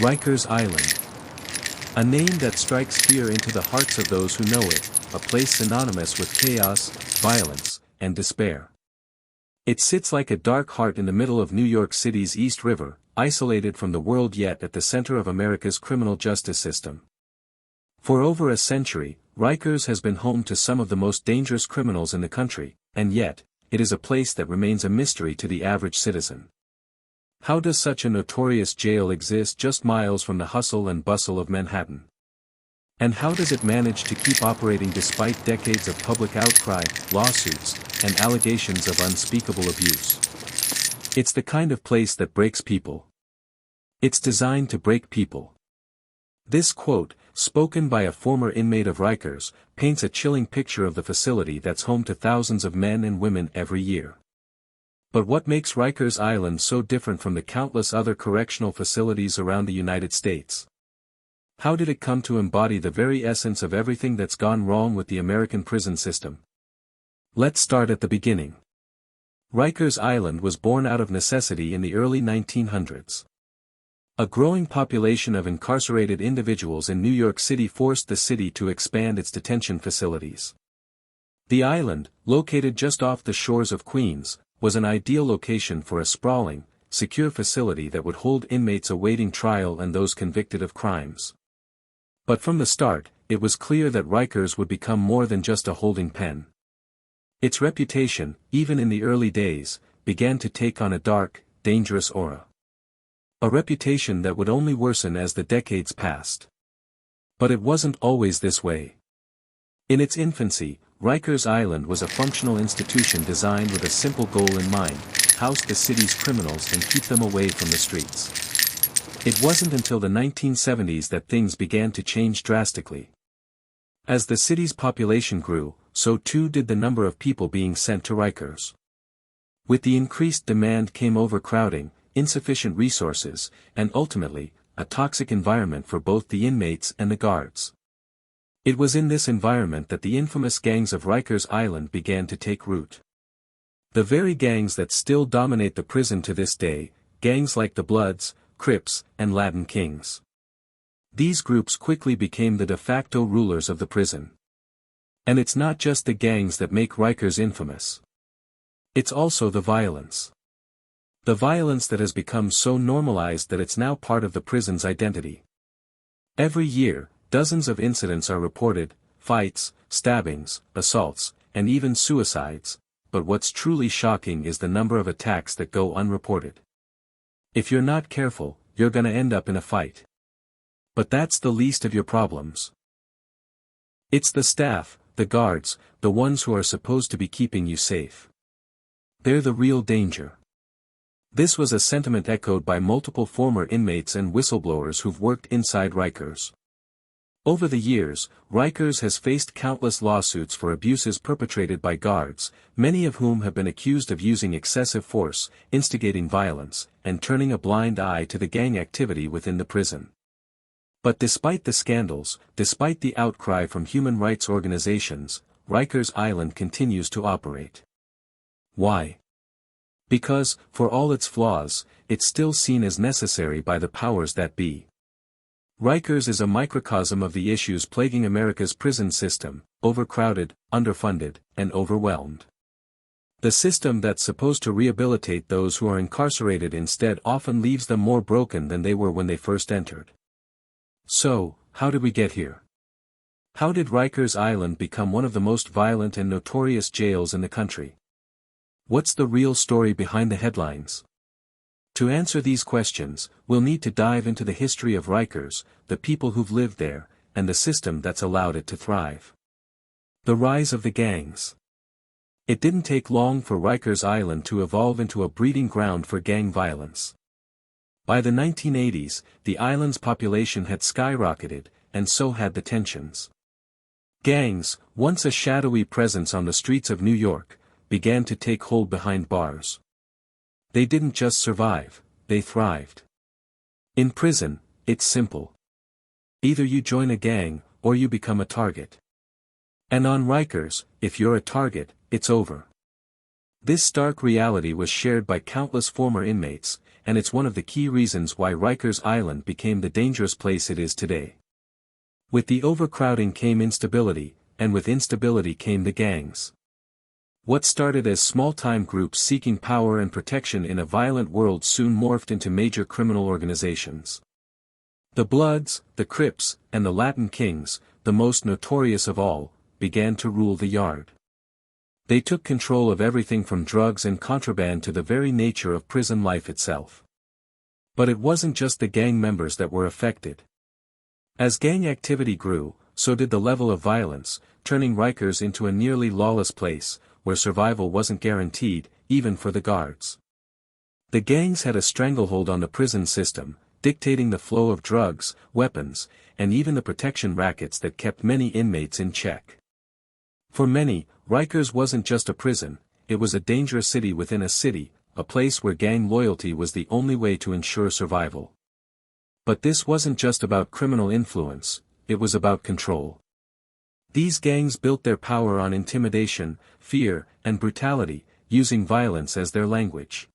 Rikers Island. A name that strikes fear into the hearts of those who know it, a place synonymous with chaos, violence, and despair. It sits like a dark heart in the middle of New York City's East River, isolated from the world yet at the center of America's criminal justice system. For over a century, Rikers has been home to some of the most dangerous criminals in the country, and yet, it is a place that remains a mystery to the average citizen. How does such a notorious jail exist just miles from the hustle and bustle of Manhattan? And how does it manage to keep operating despite decades of public outcry, lawsuits, and allegations of unspeakable abuse? It's the kind of place that breaks people. It's designed to break people. This quote, spoken by a former inmate of Rikers, paints a chilling picture of the facility that's home to thousands of men and women every year. But what makes Rikers Island so different from the countless other correctional facilities around the United States? How did it come to embody the very essence of everything that's gone wrong with the American prison system? Let's start at the beginning. Rikers Island was born out of necessity in the early 1900s. A growing population of incarcerated individuals in New York City forced the city to expand its detention facilities. The island, located just off the shores of Queens, was an ideal location for a sprawling, secure facility that would hold inmates awaiting trial and those convicted of crimes. But from the start, it was clear that Rikers would become more than just a holding pen. Its reputation, even in the early days, began to take on a dark, dangerous aura. A reputation that would only worsen as the decades passed. But it wasn't always this way. In its infancy, Rikers Island was a functional institution designed with a simple goal in mind: house the city's criminals and keep them away from the streets. It wasn't until the 1970s that things began to change drastically. As the city's population grew, so too did the number of people being sent to Rikers. With the increased demand came overcrowding, insufficient resources, and ultimately, a toxic environment for both the inmates and the guards. It was in this environment that the infamous gangs of Rikers Island began to take root. The very gangs that still dominate the prison to this day, gangs like the Bloods, Crips, and Latin Kings. These groups quickly became the de facto rulers of the prison. And it's not just the gangs that make Rikers infamous. It's also the violence. The violence that has become so normalized that it's now part of the prison's identity. Every year, dozens of incidents are reported: fights, stabbings, assaults, and even suicides, but what's truly shocking is the number of attacks that go unreported. If you're not careful, you're gonna end up in a fight. But that's the least of your problems. It's the staff, the guards, the ones who are supposed to be keeping you safe. They're the real danger. This was a sentiment echoed by multiple former inmates and whistleblowers who've worked inside Rikers. Over the years, Rikers has faced countless lawsuits for abuses perpetrated by guards, many of whom have been accused of using excessive force, instigating violence, and turning a blind eye to the gang activity within the prison. But despite the scandals, despite the outcry from human rights organizations, Rikers Island continues to operate. Why? Because, for all its flaws, it's still seen as necessary by the powers that be. Rikers is a microcosm of the issues plaguing America's prison system: overcrowded, underfunded, and overwhelmed. The system that's supposed to rehabilitate those who are incarcerated instead often leaves them more broken than they were when they first entered. So, how did we get here? How did Rikers Island become one of the most violent and notorious jails in the country? What's the real story behind the headlines? To answer these questions, we'll need to dive into the history of Rikers, the people who've lived there, and the system that's allowed it to thrive. The rise of the gangs. It didn't take long for Rikers Island to evolve into a breeding ground for gang violence. By the 1980s, the island's population had skyrocketed, and so had the tensions. Gangs, once a shadowy presence on the streets of New York, began to take hold behind bars. They didn't just survive, they thrived. In prison, it's simple. Either you join a gang, or you become a target. And on Rikers, if you're a target, it's over. This stark reality was shared by countless former inmates, and it's one of the key reasons why Rikers Island became the dangerous place it is today. With the overcrowding came instability, and with instability came the gangs. What started as small-time groups seeking power and protection in a violent world soon morphed into major criminal organizations. The Bloods, the Crips, and the Latin Kings, the most notorious of all, began to rule the yard. They took control of everything from drugs and contraband to the very nature of prison life itself. But it wasn't just the gang members that were affected. As gang activity grew, so did the level of violence, turning Rikers into a nearly lawless place, where survival wasn't guaranteed, even for the guards. The gangs had a stranglehold on the prison system, dictating the flow of drugs, weapons, and even the protection rackets that kept many inmates in check. For many, Rikers wasn't just a prison, it was a dangerous city within a city, a place where gang loyalty was the only way to ensure survival. But this wasn't just about criminal influence, it was about control. These gangs built their power on intimidation, fear, and brutality, using violence as their language.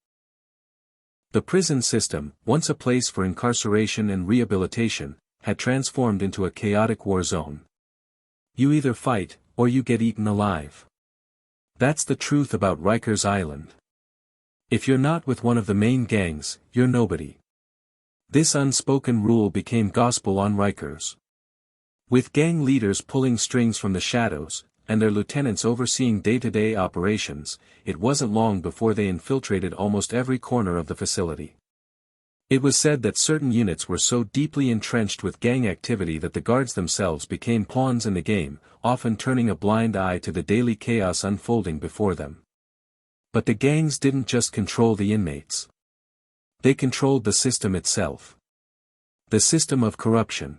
The prison system, once a place for incarceration and rehabilitation, had transformed into a chaotic war zone. You either fight, or you get eaten alive. That's the truth about Rikers Island. If you're not with one of the main gangs, you're nobody. This unspoken rule became gospel on Rikers. With gang leaders pulling strings from the shadows, and their lieutenants overseeing day-to-day operations, it wasn't long before they infiltrated almost every corner of the facility. It was said that certain units were so deeply entrenched with gang activity that the guards themselves became pawns in the game, often turning a blind eye to the daily chaos unfolding before them. But the gangs didn't just control the inmates. They controlled the system itself. The system of corruption.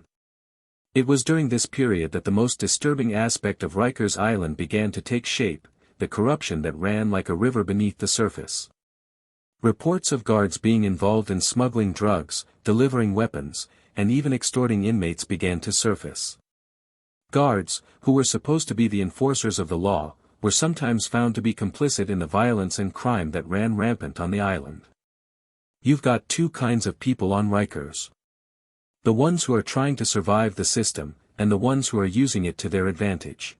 It was during this period that the most disturbing aspect of Rikers Island began to take shape, the corruption that ran like a river beneath the surface. Reports of guards being involved in smuggling drugs, delivering weapons, and even extorting inmates began to surface. Guards, who were supposed to be the enforcers of the law, were sometimes found to be complicit in the violence and crime that ran rampant on the island. You've got two kinds of people on Rikers. The ones who are trying to survive the system, and the ones who are using it to their advantage.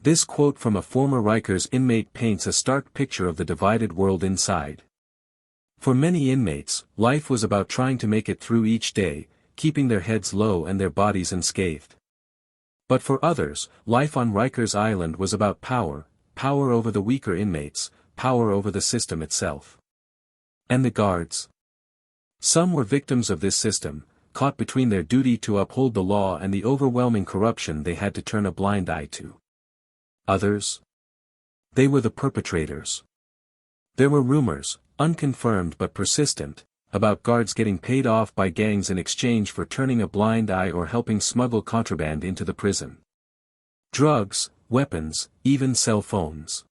This quote from a former Rikers inmate paints a stark picture of the divided world inside. For many inmates, life was about trying to make it through each day, keeping their heads low and their bodies unscathed. But for others, life on Rikers Island was about power, power over the weaker inmates, power over the system itself. And the guards? Some were victims of this system, caught between their duty to uphold the law and the overwhelming corruption they had to turn a blind eye to. Others? They were the perpetrators. There were rumors, unconfirmed but persistent, about guards getting paid off by gangs in exchange for turning a blind eye or helping smuggle contraband into the prison. Drugs, weapons, even cell phones.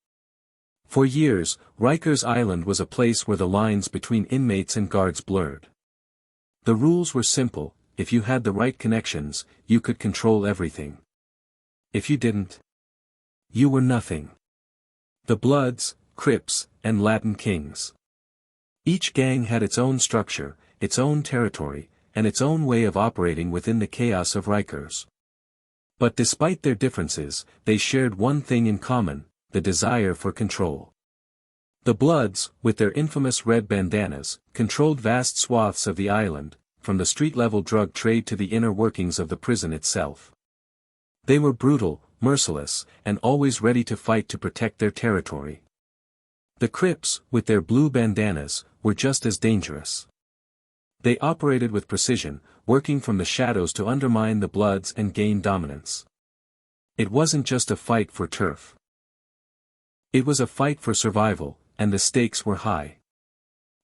For years, Rikers Island was a place where the lines between inmates and guards blurred. The rules were simple: if you had the right connections, you could control everything. If you didn't, you were nothing. The Bloods, Crips, and Latin Kings. Each gang had its own structure, its own territory, and its own way of operating within the chaos of Rikers. But despite their differences, they shared one thing in common: the desire for control. The Bloods, with their infamous red bandanas, controlled vast swaths of the island, from the street-level drug trade to the inner workings of the prison itself. They were brutal, merciless, and always ready to fight to protect their territory. The Crips, with their blue bandanas, were just as dangerous. They operated with precision, working from the shadows to undermine the Bloods and gain dominance. It wasn't just a fight for turf. It was a fight for survival, and the stakes were high.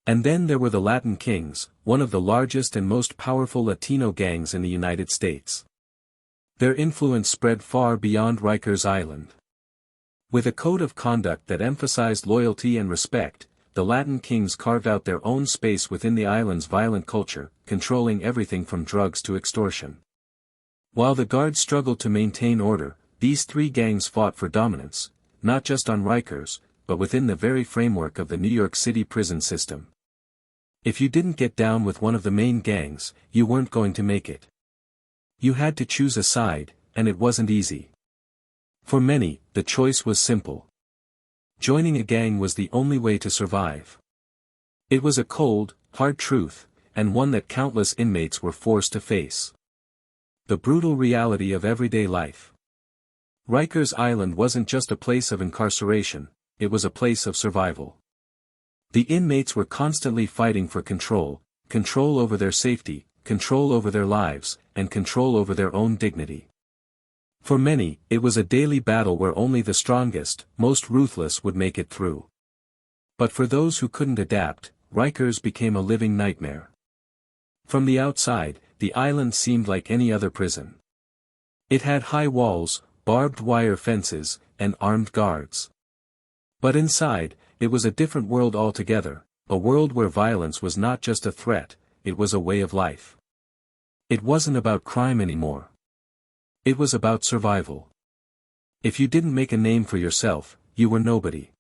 And then there were the Latin Kings, one of the largest and most powerful Latino gangs in the United States. Their influence spread far beyond Rikers Island. With a code of conduct that emphasized loyalty and respect, the Latin Kings carved out their own space within the island's violent culture, controlling everything from drugs to extortion. While the guards struggled to maintain order, these three gangs fought for dominance, not just on Rikers, but within the very framework of the New York City prison system. If you didn't get down with one of the main gangs, you weren't going to make it. You had to choose a side, and it wasn't easy. For many, the choice was simple. Joining a gang was the only way to survive. It was a cold, hard truth, and one that countless inmates were forced to face. The brutal reality of everyday life. Rikers Island wasn't just a place of incarceration, it was a place of survival. The inmates were constantly fighting for control over their safety, control over their lives, and control over their own dignity. For many, it was a daily battle where only the strongest, most ruthless would make it through. But for those who couldn't adapt, Rikers became a living nightmare. From the outside, the island seemed like any other prison. It had high walls, barbed wire fences, and armed guards. But inside, it was a different world altogether, a world where violence was not just a threat, it was a way of life. It wasn't about crime anymore. It was about survival. If you didn't make a name for yourself, you were nobody.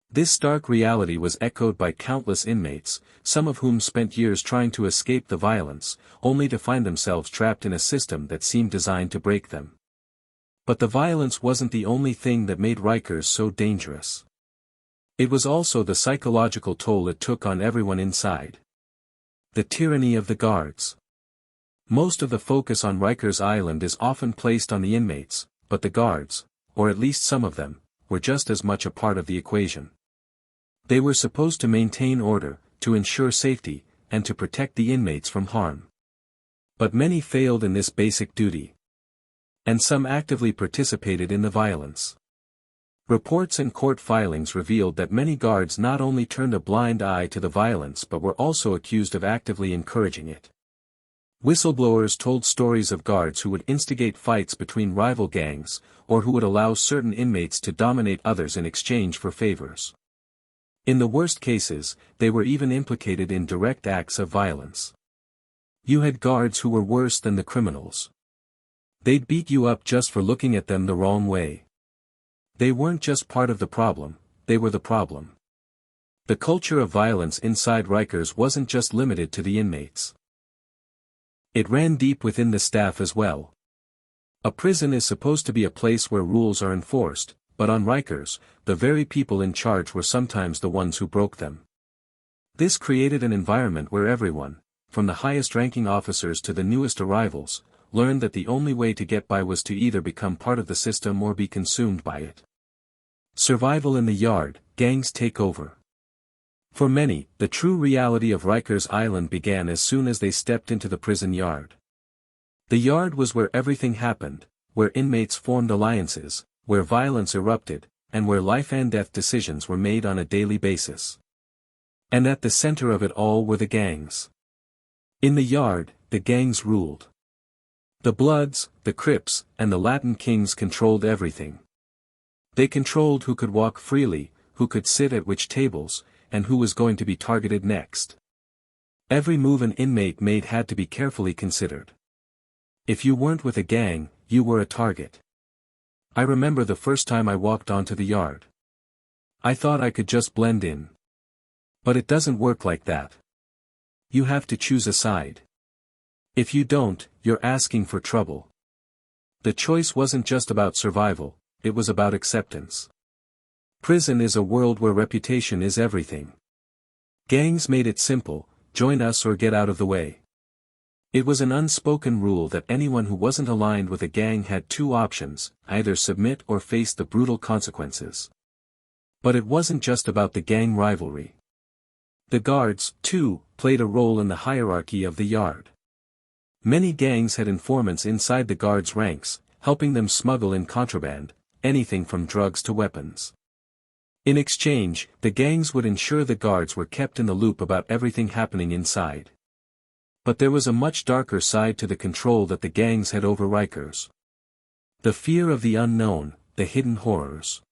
This stark reality was echoed by countless inmates, some of whom spent years trying to escape the violence, only to find themselves trapped in a system that seemed designed to break them. But the violence wasn't the only thing that made Rikers so dangerous. It was also the psychological toll it took on everyone inside. The tyranny of the guards. Most of the focus on Rikers Island is often placed on the inmates, but the guards, or at least some of them, were just as much a part of the equation. They were supposed to maintain order, to ensure safety, and to protect the inmates from harm. But many failed in this basic duty. And some actively participated in the violence. Reports and court filings revealed that many guards not only turned a blind eye to the violence but were also accused of actively encouraging it. Whistleblowers told stories of guards who would instigate fights between rival gangs, or who would allow certain inmates to dominate others in exchange for favors. In the worst cases, they were even implicated in direct acts of violence. You had guards who were worse than the criminals. They'd beat you up just for looking at them the wrong way. They weren't just part of the problem, they were the problem. The culture of violence inside Rikers wasn't just limited to the inmates. It ran deep within the staff as well. A prison is supposed to be a place where rules are enforced, but on Rikers, the very people in charge were sometimes the ones who broke them. This created an environment where everyone, from the highest-ranking officers to the newest arrivals, learned that the only way to get by was to either become part of the system or be consumed by it. Survival in the yard, gangs take over. For many, the true reality of Rikers Island began as soon as they stepped into the prison yard. The yard was where everything happened, where inmates formed alliances, where violence erupted, and where life-and-death decisions were made on a daily basis. And at the center of it all were the gangs. In the yard, the gangs ruled. The Bloods, the Crips, and the Latin Kings controlled everything. They controlled who could walk freely, who could sit at which tables, and who was going to be targeted next. Every move an inmate made had to be carefully considered. If you weren't with a gang, you were a target. I remember the first time I walked onto the yard. I thought I could just blend in. But it doesn't work like that. You have to choose a side. If you don't, you're asking for trouble. The choice wasn't just about survival, it was about acceptance. Prison is a world where reputation is everything. Gangs made it simple, join us or get out of the way. It was an unspoken rule that anyone who wasn't aligned with a gang had two options, either submit or face the brutal consequences. But it wasn't just about the gang rivalry. The guards, too, played a role in the hierarchy of the yard. Many gangs had informants inside the guards' ranks, helping them smuggle in contraband, anything from drugs to weapons. In exchange, the gangs would ensure the guards were kept in the loop about everything happening inside. But there was a much darker side to the control that the gangs had over Rikers. The fear of the unknown, the hidden horrors.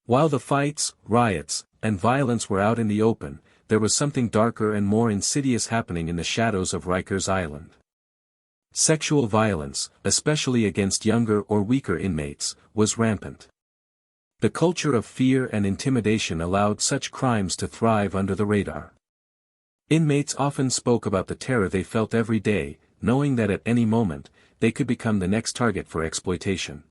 While the fights, riots, and violence were out in the open, there was something darker and more insidious happening in the shadows of Rikers Island. Sexual violence, especially against younger or weaker inmates, was rampant. The culture of fear and intimidation allowed such crimes to thrive under the radar. Inmates often spoke about the terror they felt every day, knowing that at any moment, they could become the next target for exploitation.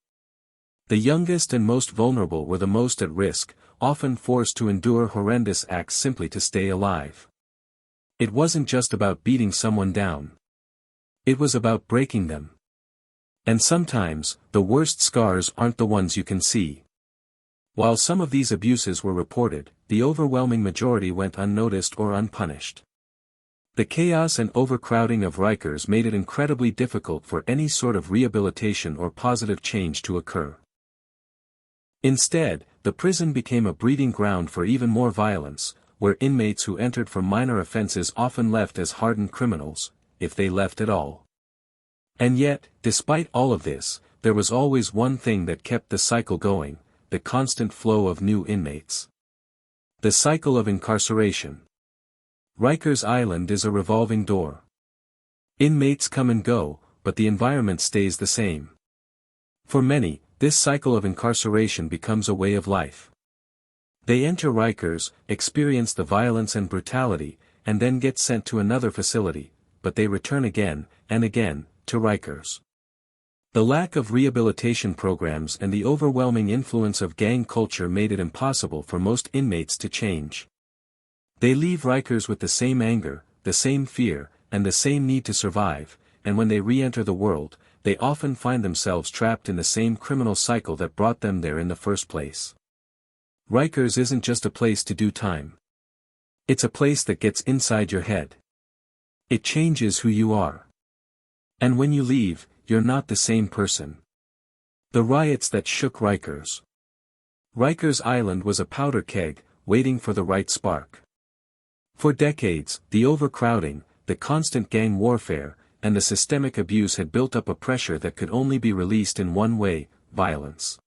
The youngest and most vulnerable were the most at risk, often forced to endure horrendous acts simply to stay alive. It wasn't just about beating someone down. It was about breaking them. And sometimes, the worst scars aren't the ones you can see. While some of these abuses were reported, the overwhelming majority went unnoticed or unpunished. The chaos and overcrowding of Rikers made it incredibly difficult for any sort of rehabilitation or positive change to occur. Instead, the prison became a breeding ground for even more violence, where inmates who entered for minor offenses often left as hardened criminals, if they left at all. And yet, despite all of this, there was always one thing that kept the cycle going: the constant flow of new inmates. The cycle of incarceration. Rikers Island is a revolving door. Inmates come and go, but the environment stays the same. For many, this cycle of incarceration becomes a way of life. They enter Rikers, experience the violence and brutality, and then get sent to another facility, but they return again, and again, to Rikers. The lack of rehabilitation programs and the overwhelming influence of gang culture made it impossible for most inmates to change. They leave Rikers with the same anger, the same fear, and the same need to survive, and when they re-enter the world, they often find themselves trapped in the same criminal cycle that brought them there in the first place. Rikers isn't just a place to do time. It's a place that gets inside your head. It changes who you are. And when you leave, you're not the same person. The riots that shook Rikers. Rikers Island was a powder keg, waiting for the right spark. For decades, the overcrowding, the constant gang warfare, and the systemic abuse had built up a pressure that could only be released in one way: violence.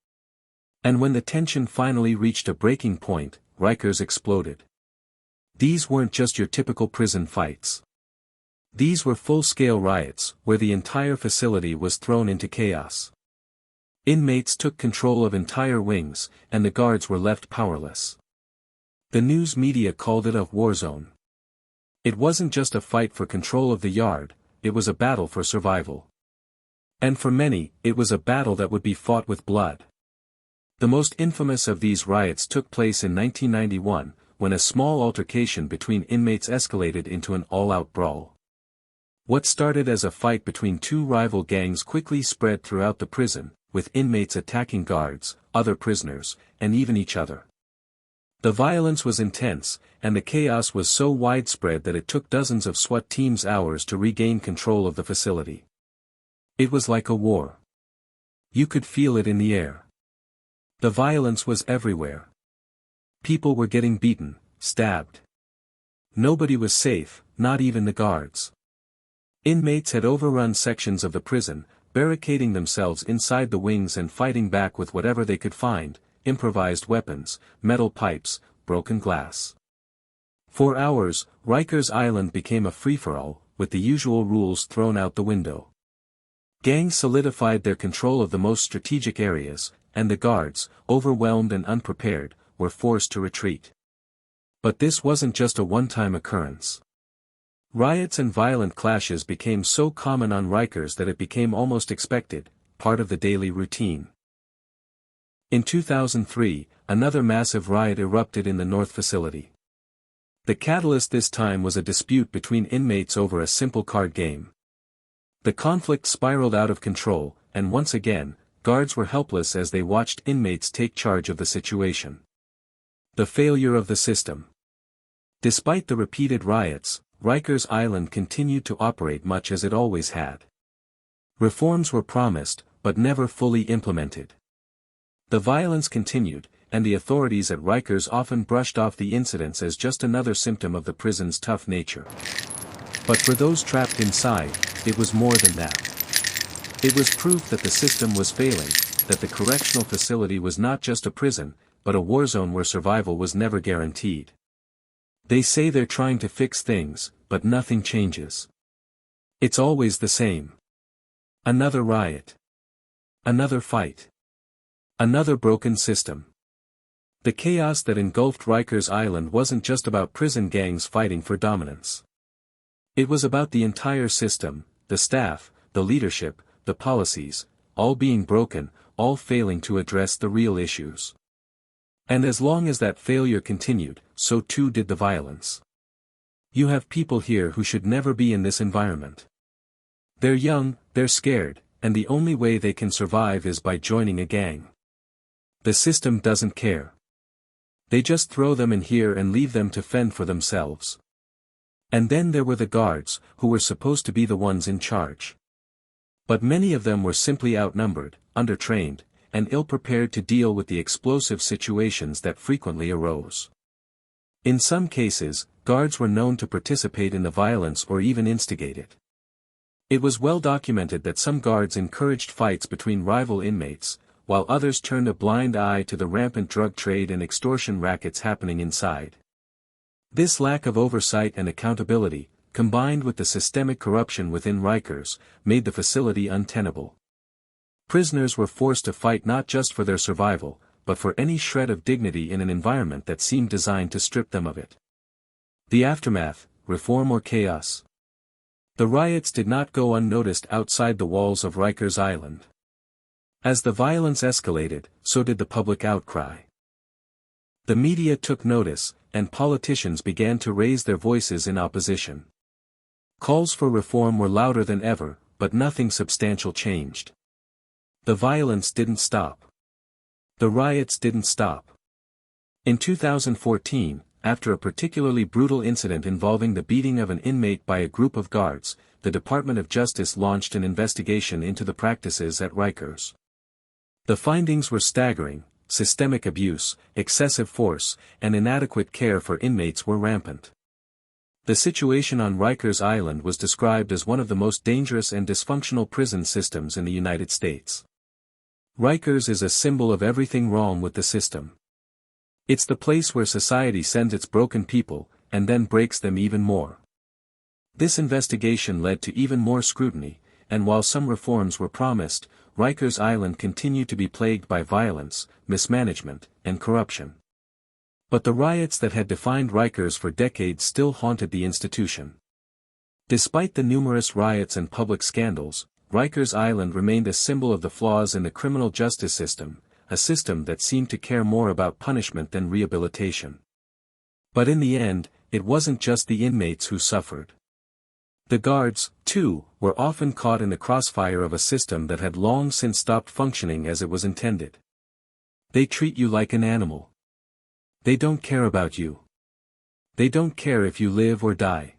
And when the tension finally reached a breaking point, Rikers exploded. These weren't just your typical prison fights. These were full-scale riots, where the entire facility was thrown into chaos. Inmates took control of entire wings, and the guards were left powerless. The news media called it a war zone. It wasn't just a fight for control of the yard, it was a battle for survival. And for many, it was a battle that would be fought with blood. The most infamous of these riots took place in 1991, when a small altercation between inmates escalated into an all-out brawl. What started as a fight between two rival gangs quickly spread throughout the prison, with inmates attacking guards, other prisoners, and even each other. The violence was intense, and the chaos was so widespread that it took dozens of SWAT teams hours to regain control of the facility. It was like a war. You could feel it in the air. The violence was everywhere. People were getting beaten, stabbed. Nobody was safe, not even the guards. Inmates had overrun sections of the prison, barricading themselves inside the wings and fighting back with whatever they could find: improvised weapons, metal pipes, broken glass. For hours, Rikers Island became a free-for-all, with the usual rules thrown out the window. Gangs solidified their control of the most strategic areas, and the guards, overwhelmed and unprepared, were forced to retreat. But this wasn't just a one-time occurrence. Riots and violent clashes became so common on Rikers that it became almost expected, part of the daily routine. In 2003, another massive riot erupted in the North facility. The catalyst this time was a dispute between inmates over a simple card game. The conflict spiraled out of control, and once again, guards were helpless as they watched inmates take charge of the situation. The failure of the system. Despite the repeated riots, Rikers Island continued to operate much as it always had. Reforms were promised, but never fully implemented. The violence continued, and the authorities at Rikers often brushed off the incidents as just another symptom of the prison's tough nature. But for those trapped inside, it was more than that. It was proof that the system was failing, that the correctional facility was not just a prison, but a war zone where survival was never guaranteed. They say they're trying to fix things, but nothing changes. It's always the same. Another riot. Another fight. Another broken system. The chaos that engulfed Rikers Island wasn't just about prison gangs fighting for dominance. It was about the entire system, the staff, the leadership, the policies, all being broken, all failing to address the real issues. And as long as that failure continued, so too did the violence. You have people here who should never be in this environment. They're young, they're scared, and the only way they can survive is by joining a gang. The system doesn't care. They just throw them in here and leave them to fend for themselves. And then there were the guards, who were supposed to be the ones in charge. But many of them were simply outnumbered, undertrained, and ill-prepared to deal with the explosive situations that frequently arose. In some cases, guards were known to participate in the violence or even instigate it. It was well documented that some guards encouraged fights between rival inmates, while others turned a blind eye to the rampant drug trade and extortion rackets happening inside. This lack of oversight and accountability, combined with the systemic corruption within Rikers, made the facility untenable. Prisoners were forced to fight not just for their survival, but for any shred of dignity in an environment that seemed designed to strip them of it. The aftermath, reform or chaos. The riots did not go unnoticed outside the walls of Rikers Island. As the violence escalated, so did the public outcry. The media took notice, and politicians began to raise their voices in opposition. Calls for reform were louder than ever, but nothing substantial changed. The violence didn't stop. The riots didn't stop. In 2014, after a particularly brutal incident involving the beating of an inmate by a group of guards, the Department of Justice launched an investigation into the practices at Rikers. The findings were staggering: systemic abuse, excessive force, and inadequate care for inmates were rampant. The situation on Rikers Island was described as one of the most dangerous and dysfunctional prison systems in the United States. Rikers is a symbol of everything wrong with the system. It's the place where society sends its broken people, and then breaks them even more. This investigation led to even more scrutiny, and while some reforms were promised, Rikers Island continued to be plagued by violence, mismanagement, and corruption. But the riots that had defined Rikers for decades still haunted the institution. Despite the numerous riots and public scandals, Rikers Island remained a symbol of the flaws in the criminal justice system, a system that seemed to care more about punishment than rehabilitation. But in the end, it wasn't just the inmates who suffered. The guards, too, were often caught in the crossfire of a system that had long since stopped functioning as it was intended. They treat you like an animal. They don't care about you. They don't care if you live or die.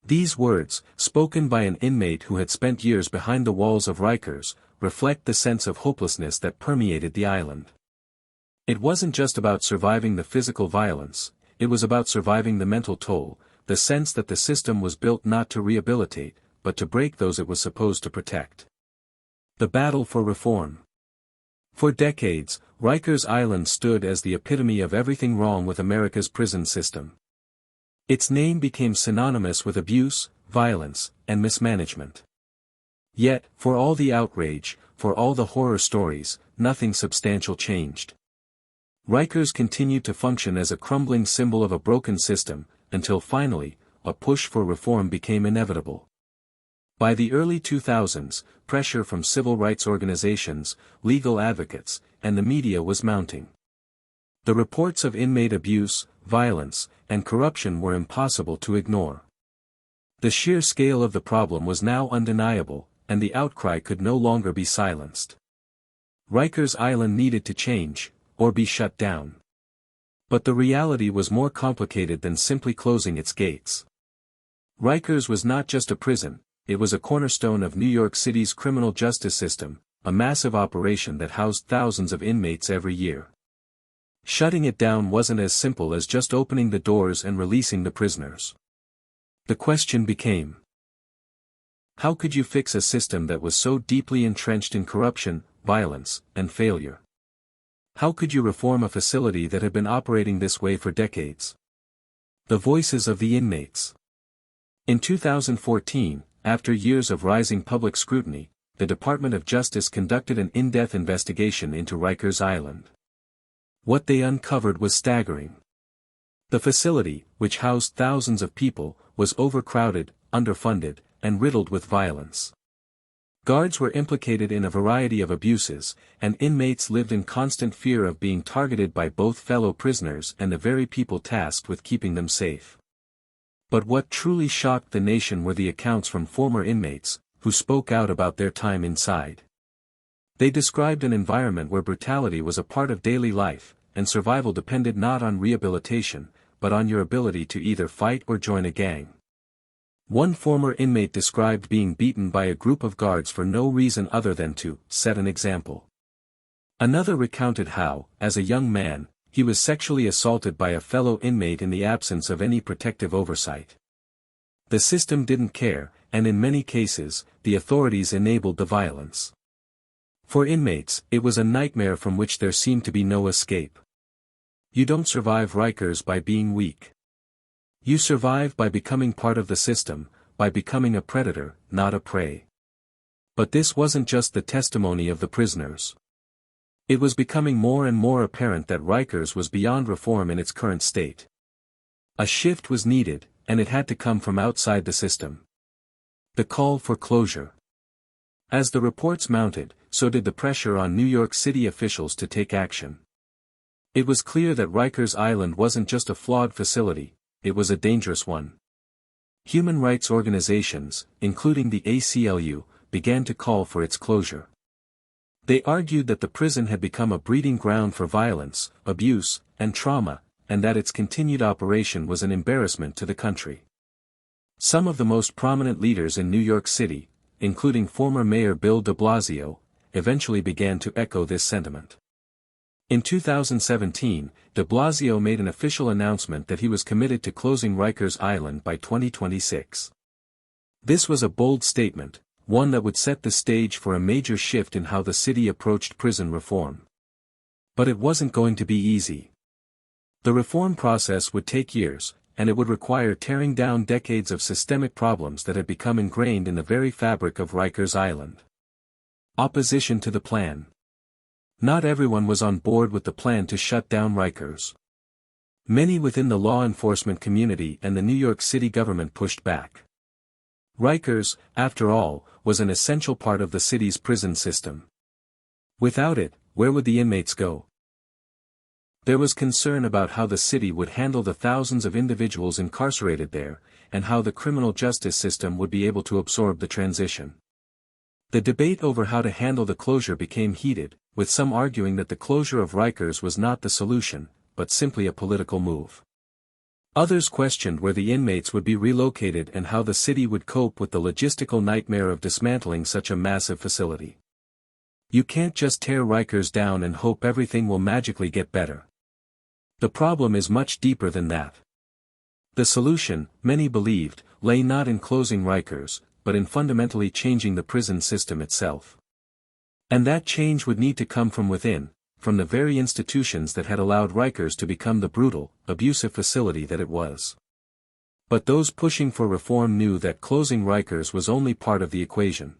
These words, spoken by an inmate who had spent years behind the walls of Rikers, reflect the sense of hopelessness that permeated the island. It wasn't just about surviving the physical violence, it was about surviving the mental toll, the sense that the system was built not to rehabilitate, but to break those it was supposed to protect. The battle for reform. For decades, Rikers Island stood as the epitome of everything wrong with America's prison system. Its name became synonymous with abuse, violence, and mismanagement. Yet, for all the outrage, for all the horror stories, nothing substantial changed. Rikers continued to function as a crumbling symbol of a broken system, until finally, a push for reform became inevitable. By the early 2000s, pressure from civil rights organizations, legal advocates, and the media was mounting. The reports of inmate abuse, violence, and corruption were impossible to ignore. The sheer scale of the problem was now undeniable, and the outcry could no longer be silenced. Rikers Island needed to change, or be shut down. But the reality was more complicated than simply closing its gates. Rikers was not just a prison, it was a cornerstone of New York City's criminal justice system, a massive operation that housed thousands of inmates every year. Shutting it down wasn't as simple as just opening the doors and releasing the prisoners. The question became: how could you fix a system that was so deeply entrenched in corruption, violence, and failure? How could you reform a facility that had been operating this way for decades? The voices of the inmates. In 2014, after years of rising public scrutiny, the Department of Justice conducted an in-depth investigation into Rikers Island. What they uncovered was staggering. The facility, which housed thousands of people, was overcrowded, underfunded, and riddled with violence. Guards were implicated in a variety of abuses, and inmates lived in constant fear of being targeted by both fellow prisoners and the very people tasked with keeping them safe. But what truly shocked the nation were the accounts from former inmates, who spoke out about their time inside. They described an environment where brutality was a part of daily life, and survival depended not on rehabilitation, but on your ability to either fight or join a gang. One former inmate described being beaten by a group of guards for no reason other than to set an example. Another recounted how, as a young man, he was sexually assaulted by a fellow inmate in the absence of any protective oversight. The system didn't care, and in many cases, the authorities enabled the violence. For inmates, it was a nightmare from which there seemed to be no escape. You don't survive Rikers by being weak. You survive by becoming part of the system, by becoming a predator, not a prey. But this wasn't just the testimony of the prisoners. It was becoming more and more apparent that Rikers was beyond reform in its current state. A shift was needed, and it had to come from outside the system. The call for closure. As the reports mounted, so did the pressure on New York City officials to take action. It was clear that Rikers Island wasn't just a flawed facility, it was a dangerous one. Human rights organizations, including the ACLU, began to call for its closure. They argued that the prison had become a breeding ground for violence, abuse, and trauma, and that its continued operation was an embarrassment to the country. Some of the most prominent leaders in New York City, including former Mayor Bill de Blasio, eventually began to echo this sentiment. In 2017, de Blasio made an official announcement that he was committed to closing Rikers Island by 2026. This was a bold statement, one that would set the stage for a major shift in how the city approached prison reform. But it wasn't going to be easy. The reform process would take years, and it would require tearing down decades of systemic problems that had become ingrained in the very fabric of Rikers Island. Opposition to the plan. Not everyone was on board with the plan to shut down Rikers. Many within the law enforcement community and the New York City government pushed back. Rikers, after all, was an essential part of the city's prison system. Without it, where would the inmates go? There was concern about how the city would handle the thousands of individuals incarcerated there, and how the criminal justice system would be able to absorb the transition. The debate over how to handle the closure became heated, with some arguing that the closure of Rikers was not the solution, but simply a political move. Others questioned where the inmates would be relocated and how the city would cope with the logistical nightmare of dismantling such a massive facility. You can't just tear Rikers down and hope everything will magically get better. The problem is much deeper than that. The solution, many believed, lay not in closing Rikers, but in fundamentally changing the prison system itself. And that change would need to come from within, from the very institutions that had allowed Rikers to become the brutal, abusive facility that it was. But those pushing for reform knew that closing Rikers was only part of the equation.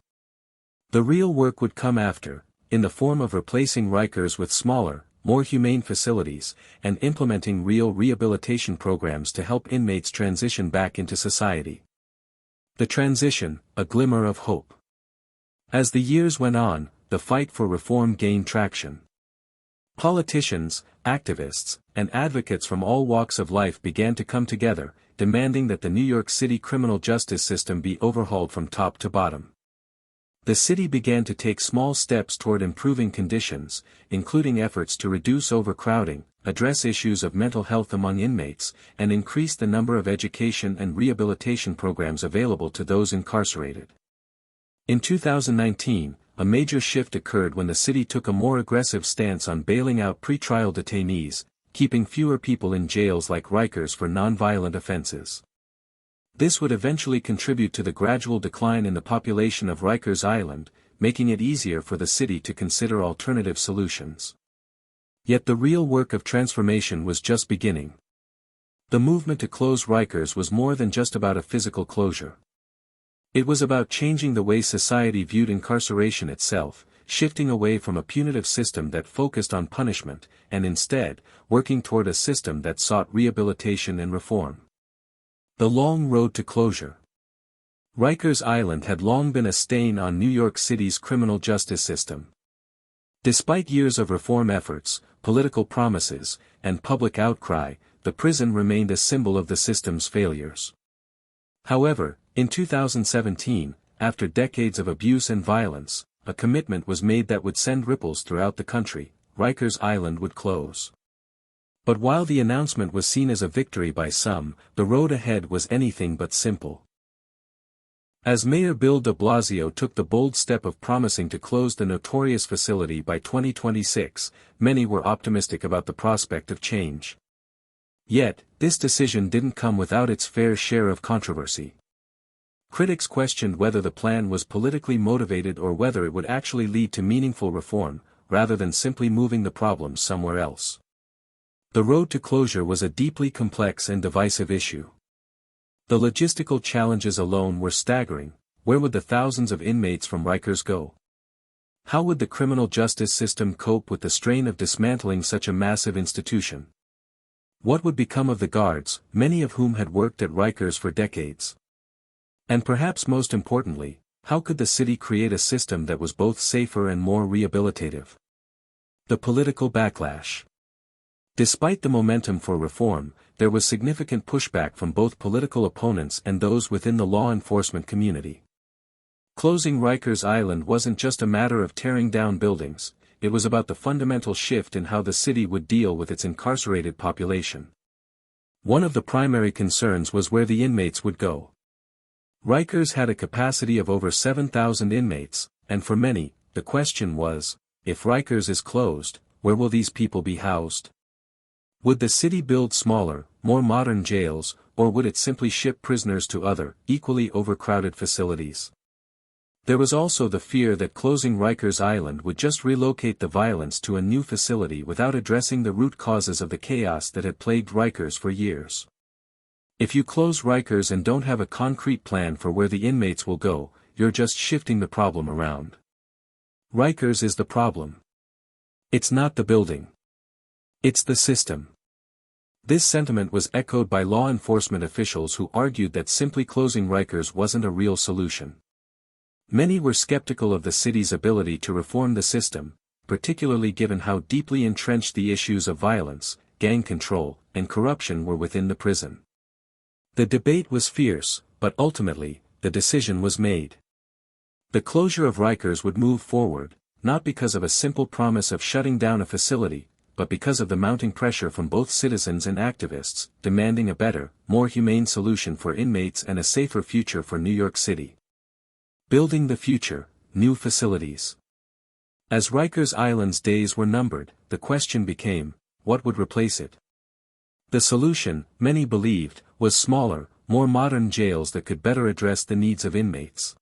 The real work would come after, in the form of replacing Rikers with smaller, more humane facilities, and implementing real rehabilitation programs to help inmates transition back into society. The transition, a glimmer of hope. As the years went on, the fight for reform gained traction. Politicians, activists, and advocates from all walks of life began to come together, demanding that the New York City criminal justice system be overhauled from top to bottom. The city began to take small steps toward improving conditions, including efforts to reduce overcrowding, address issues of mental health among inmates, and increase the number of education and rehabilitation programs available to those incarcerated. In 2019, a major shift occurred when the city took a more aggressive stance on bailing out pretrial detainees, keeping fewer people in jails like Rikers for nonviolent offenses. This would eventually contribute to the gradual decline in the population of Rikers Island, making it easier for the city to consider alternative solutions. Yet the real work of transformation was just beginning. The movement to close Rikers was more than just about a physical closure. It was about changing the way society viewed incarceration itself, shifting away from a punitive system that focused on punishment, and instead, working toward a system that sought rehabilitation and reform. The long road to closure. Rikers Island had long been a stain on New York City's criminal justice system. Despite years of reform efforts, political promises, and public outcry, the prison remained a symbol of the system's failures. However, in 2017, after decades of abuse and violence, a commitment was made that would send ripples throughout the country: Rikers Island would close. But while the announcement was seen as a victory by some, the road ahead was anything but simple. As Mayor Bill de Blasio took the bold step of promising to close the Notorious facility by 2026, many were optimistic about the prospect of change. Yet, this decision didn't come without its fair share of controversy. Critics questioned whether the plan was politically motivated or whether it would actually lead to meaningful reform, rather than simply moving the problems somewhere else. The road to closure was a deeply complex and divisive issue. The logistical challenges alone were staggering. Where would the thousands of inmates from Rikers go? How would the criminal justice system cope with the strain of dismantling such a massive institution? What would become of the guards, many of whom had worked at Rikers for decades? And perhaps most importantly, how could the city create a system that was both safer and more rehabilitative? The political backlash. Despite the momentum for reform, there was significant pushback from both political opponents and those within the law enforcement community. Closing Rikers Island wasn't just a matter of tearing down buildings, it was about the fundamental shift in how the city would deal with its incarcerated population. One of the primary concerns was where the inmates would go. Rikers had a capacity of over 7,000 inmates, and for many, the question was, if Rikers is closed, where will these people be housed? Would the city build smaller, more modern jails, or would it simply ship prisoners to other, equally overcrowded facilities? There was also the fear that closing Rikers Island would just relocate the violence to a new facility without addressing the root causes of the chaos that had plagued Rikers for years. If you close Rikers and don't have a concrete plan for where the inmates will go, you're just shifting the problem around. Rikers is the problem. It's not the building. It's the system. This sentiment was echoed by law enforcement officials who argued that simply closing Rikers wasn't a real solution. Many were skeptical of the city's ability to reform the system, particularly given how deeply entrenched the issues of violence, gang control, and corruption were within the prison. The debate was fierce, but ultimately, the decision was made. The closure of Rikers would move forward, not because of a simple promise of shutting down a facility, but because of the mounting pressure from both citizens and activists, demanding a better, more humane solution for inmates and a safer future for New York City. Building the future, new facilities. As Rikers Island's days were numbered, the question became, what would replace it? The solution, many believed, was smaller, more modern jails that could better address the needs of inmates.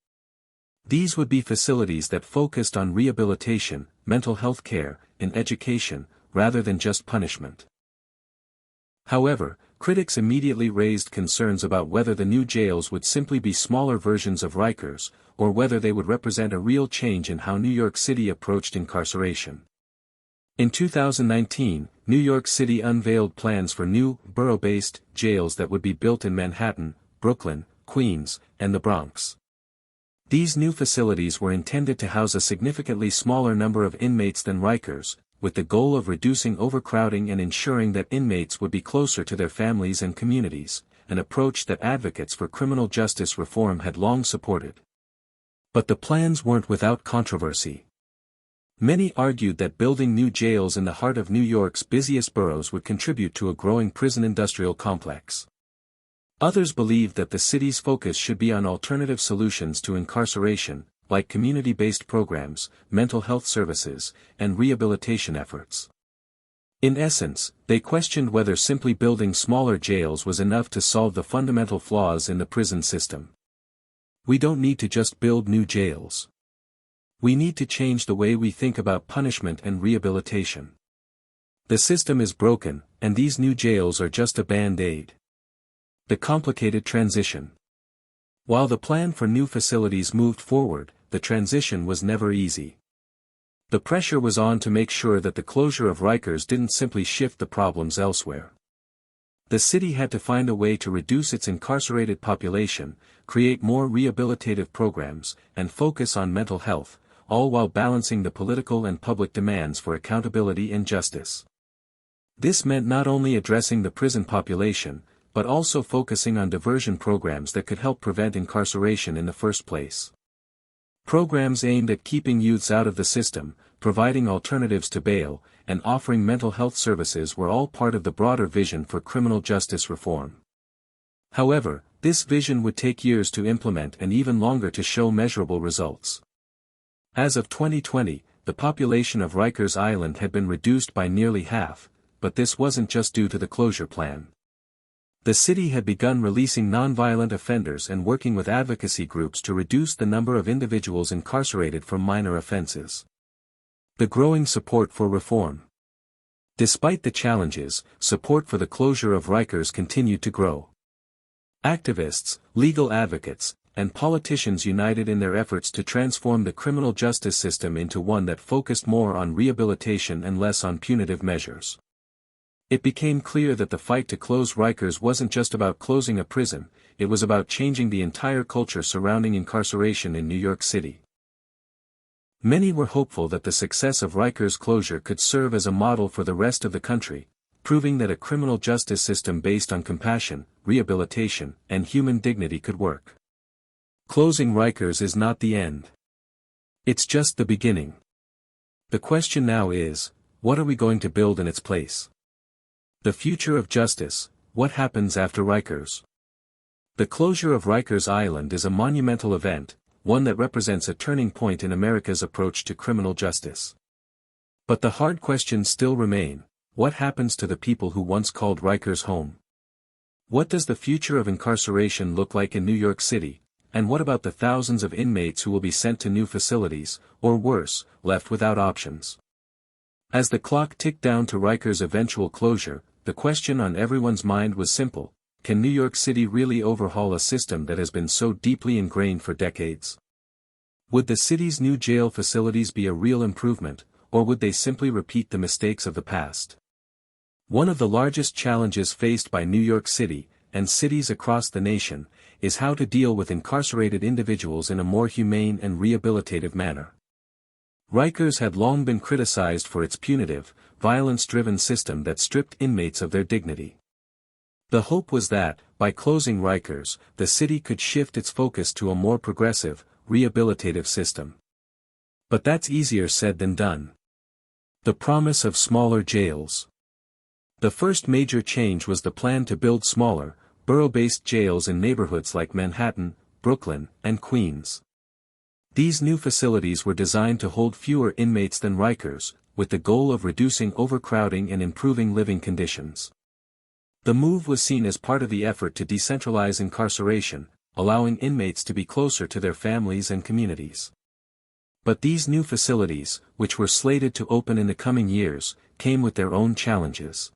These would be facilities that focused on rehabilitation, mental health care, and education, rather than just punishment. However, critics immediately raised concerns about whether the new jails would simply be smaller versions of Rikers, or whether they would represent a real change in how New York City approached incarceration. In 2019, New York City unveiled plans for new, borough-based, jails that would be built in Manhattan, Brooklyn, Queens, and the Bronx. These new facilities were intended to house a significantly smaller number of inmates than Rikers, with the goal of reducing overcrowding and ensuring that inmates would be closer to their families and communities, an approach that advocates for criminal justice reform had long supported. But the plans weren't without controversy. Many argued that building new jails in the heart of New York's busiest boroughs would contribute to a growing prison industrial complex. Others believed that the city's focus should be on alternative solutions to incarceration, like community-based programs, mental health services, and rehabilitation efforts. In essence, they questioned whether simply building smaller jails was enough to solve the fundamental flaws in the prison system. We don't need to just build new jails. We need to change the way we think about punishment and rehabilitation. The system is broken, and these new jails are just a band-aid. The complicated transition. While the plan for new facilities moved forward, the transition was never easy. The pressure was on to make sure that the closure of Rikers didn't simply shift the problems elsewhere. The city had to find a way to reduce its incarcerated population, create more rehabilitative programs, and focus on mental health, all while balancing the political and public demands for accountability and justice. This meant not only addressing the prison population, but also focusing on diversion programs that could help prevent incarceration in the first place. Programs aimed at keeping youths out of the system, providing alternatives to bail, and offering mental health services were all part of the broader vision for criminal justice reform. However, this vision would take years to implement and even longer to show measurable results. As of 2020, the population of Rikers Island had been reduced by nearly half, but this wasn't just due to the closure plan. The city had begun releasing nonviolent offenders and working with advocacy groups to reduce the number of individuals incarcerated for minor offenses. The growing support for reform. Despite the challenges, support for the closure of Rikers continued to grow. Activists, legal advocates, and politicians united in their efforts to transform the criminal justice system into one that focused more on rehabilitation and less on punitive measures. It became clear that the fight to close Rikers wasn't just about closing a prison, it was about changing the entire culture surrounding incarceration in New York City. Many were hopeful that the success of Rikers' closure could serve as a model for the rest of the country, proving that a criminal justice system based on compassion, rehabilitation, and human dignity could work. Closing Rikers is not the end. It's just the beginning. The question now is, what are we going to build in its place? The future of justice, what happens after Rikers? The closure of Rikers Island is a monumental event, one that represents a turning point in America's approach to criminal justice. But the hard questions still remain: what happens to the people who once called Rikers home? What does the future of incarceration look like in New York City, and what about the thousands of inmates who will be sent to new facilities, or worse, left without options? As the clock ticked down to Rikers' eventual closure, the question on everyone's mind was simple: can New York City really overhaul a system that has been so deeply ingrained for decades? Would the city's new jail facilities be a real improvement, or would they simply repeat the mistakes of the past? One of the largest challenges faced by New York City, and cities across the nation, is how to deal with incarcerated individuals in a more humane and rehabilitative manner. Rikers had long been criticized for its punitive, violence-driven system that stripped inmates of their dignity. The hope was that, by closing Rikers, the city could shift its focus to a more progressive, rehabilitative system. But that's easier said than done. The promise of smaller jails. The first major change was the plan to build smaller, borough-based jails in neighborhoods like Manhattan, Brooklyn, and Queens. These new facilities were designed to hold fewer inmates than Rikers, with the goal of reducing overcrowding and improving living conditions. The move was seen as part of the effort to decentralize incarceration, allowing inmates to be closer to their families and communities. But these new facilities, which were slated to open in the coming years, came with their own challenges.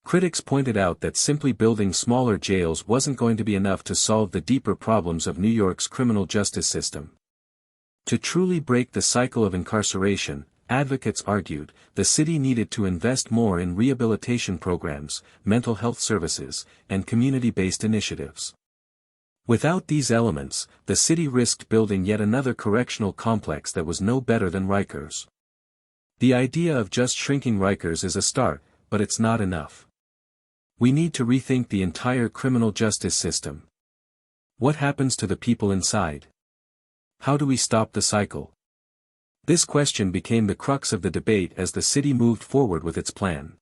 Critics pointed out that simply building smaller jails wasn't going to be enough to solve the deeper problems of New York's criminal justice system. To truly break the cycle of incarceration, advocates argued, the city needed to invest more in rehabilitation programs, mental health services, and community-based initiatives. Without these elements, the city risked building yet another correctional complex that was no better than Rikers. The idea of just shrinking Rikers is a start, but it's not enough. We need to rethink the entire criminal justice system. What happens to the people inside? How do we stop the cycle? This question became the crux of the debate as the city moved forward with its plan.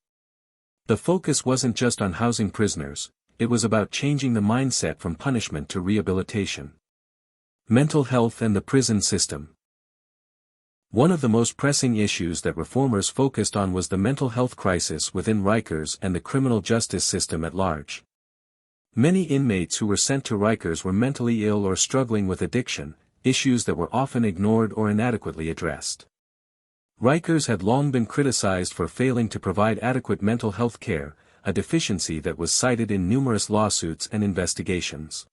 The focus wasn't just on housing prisoners, it was about changing the mindset from punishment to rehabilitation. Mental health and the prison system. One of the most pressing issues that reformers focused on was the mental health crisis within Rikers and the criminal justice system at large. Many inmates who were sent to Rikers were mentally ill or struggling with addiction, issues that were often ignored or inadequately addressed. Rikers had long been criticized for failing to provide adequate mental health care, a deficiency that was cited in numerous lawsuits and investigations.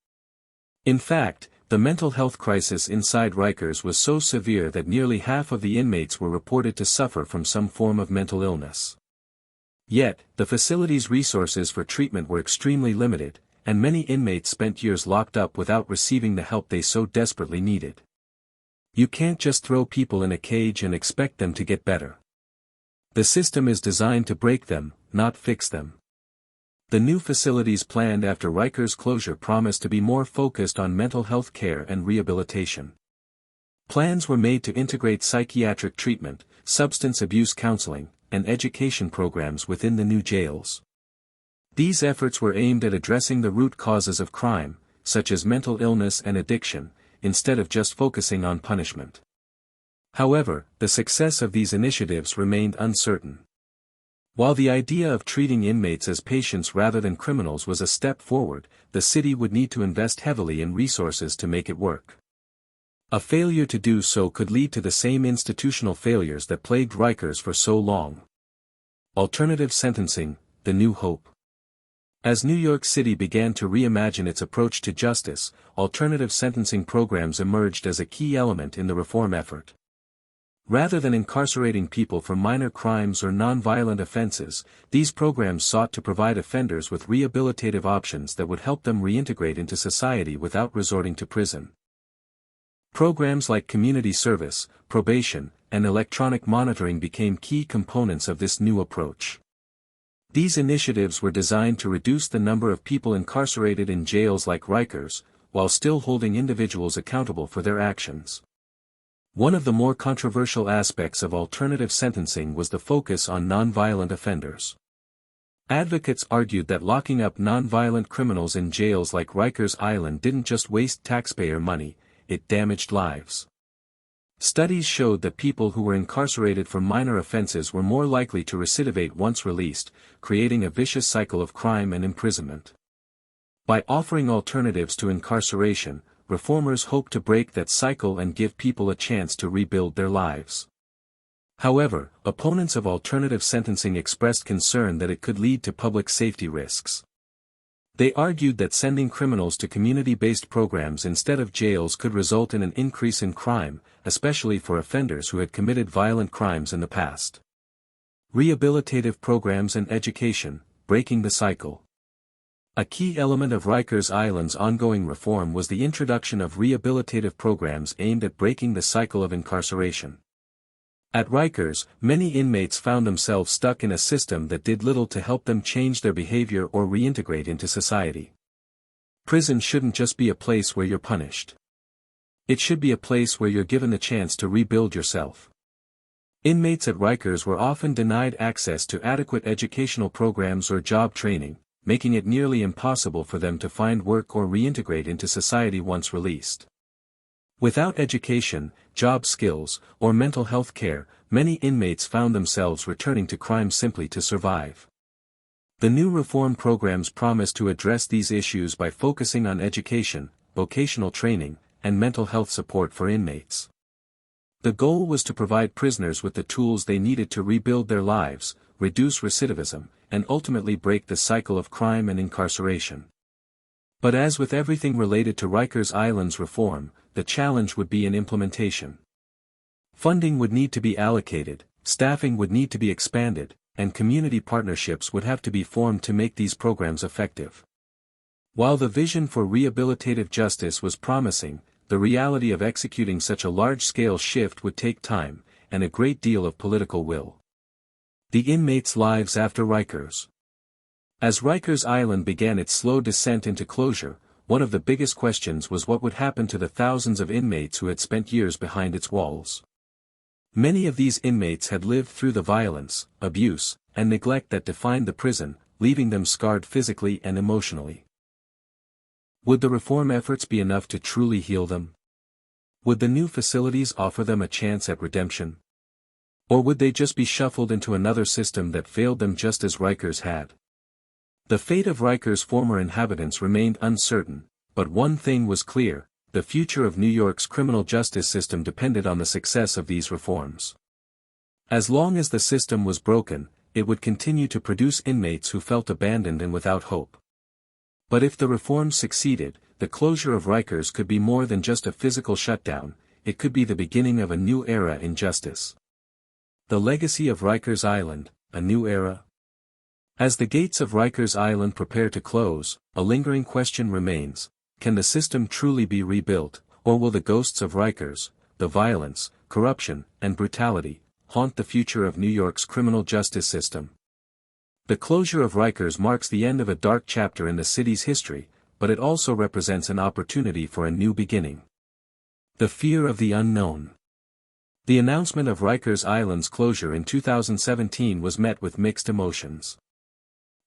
In fact, The mental health crisis inside Rikers was so severe that nearly half of the inmates were reported to suffer from some form of mental illness. Yet, the facility's resources for treatment were extremely limited, and many inmates spent years locked up without receiving the help they so desperately needed. You can't just throw people in a cage and expect them to get better. The system is designed to break them, not fix them. The new facilities planned after Rikers' closure promised to be more focused on mental health care and rehabilitation. Plans were made to integrate psychiatric treatment, substance abuse counseling, and education programs within the new jails. These efforts were aimed at addressing the root causes of crime, such as mental illness and addiction, instead of just focusing on punishment. However, the success of these initiatives remained uncertain. While the idea of treating inmates as patients rather than criminals was a step forward, the city would need to invest heavily in resources to make it work. A failure to do so could lead to the same institutional failures that plagued Rikers for so long. Alternative sentencing, the new hope. As New York City began to reimagine its approach to justice, alternative sentencing programs emerged as a key element in the reform effort. Rather than incarcerating people for minor crimes or non-violent offenses, these programs sought to provide offenders with rehabilitative options that would help them reintegrate into society without resorting to prison. Programs like community service, probation, and electronic monitoring became key components of this new approach. These initiatives were designed to reduce the number of people incarcerated in jails like Rikers, while still holding individuals accountable for their actions. One of the more controversial aspects of alternative sentencing was the focus on nonviolent offenders. Advocates argued that locking up nonviolent criminals in jails like Rikers Island didn't just waste taxpayer money, it damaged lives. Studies showed that people who were incarcerated for minor offenses were more likely to recidivate once released, creating a vicious cycle of crime and imprisonment. By offering alternatives to incarceration, reformers hoped to break that cycle and give people a chance to rebuild their lives. However, opponents of alternative sentencing expressed concern that it could lead to public safety risks. They argued that sending criminals to community-based programs instead of jails could result in an increase in crime, especially for offenders who had committed violent crimes in the past. Rehabilitative programs and education, breaking the cycle. A key element of Rikers Island's ongoing reform was the introduction of rehabilitative programs aimed at breaking the cycle of incarceration. At Rikers, many inmates found themselves stuck in a system that did little to help them change their behavior or reintegrate into society. Prison shouldn't just be a place where you're punished. It should be a place where you're given the chance to rebuild yourself. Inmates at Rikers were often denied access to adequate educational programs or job training, making it nearly impossible for them to find work or reintegrate into society once released. Without education, job skills, or mental health care, many inmates found themselves returning to crime simply to survive. The new reform programs promise to address these issues by focusing on education, vocational training, and mental health support for inmates. The goal was to provide prisoners with the tools they needed to rebuild their lives, reduce recidivism, and ultimately break the cycle of crime and incarceration. But as with everything related to Rikers Island's reform, the challenge would be in implementation. Funding would need to be allocated, staffing would need to be expanded, and community partnerships would have to be formed to make these programs effective. While the vision for rehabilitative justice was promising, the reality of executing such a large-scale shift would take time, and a great deal of political will. The inmates' lives after Rikers. As Rikers Island began its slow descent into closure, one of the biggest questions was what would happen to the thousands of inmates who had spent years behind its walls. Many of these inmates had lived through the violence, abuse, and neglect that defined the prison, leaving them scarred physically and emotionally. Would the reform efforts be enough to truly heal them? Would the new facilities offer them a chance at redemption? Or would they just be shuffled into another system that failed them just as Rikers had? The fate of Rikers' former inhabitants remained uncertain, but one thing was clear: the future of New York's criminal justice system depended on the success of these reforms. As long as the system was broken, it would continue to produce inmates who felt abandoned and without hope. But if the reforms succeeded, the closure of Rikers could be more than just a physical shutdown, it could be the beginning of a new era in justice. The legacy of Rikers Island, a new era? As the gates of Rikers Island prepare to close, a lingering question remains: can the system truly be rebuilt, or will the ghosts of Rikers, the violence, corruption, and brutality, haunt the future of New York's criminal justice system? The closure of Rikers marks the end of a dark chapter in the city's history, but it also represents an opportunity for a new beginning. The fear of the unknown. The announcement of Rikers Island's closure in 2017 was met with mixed emotions.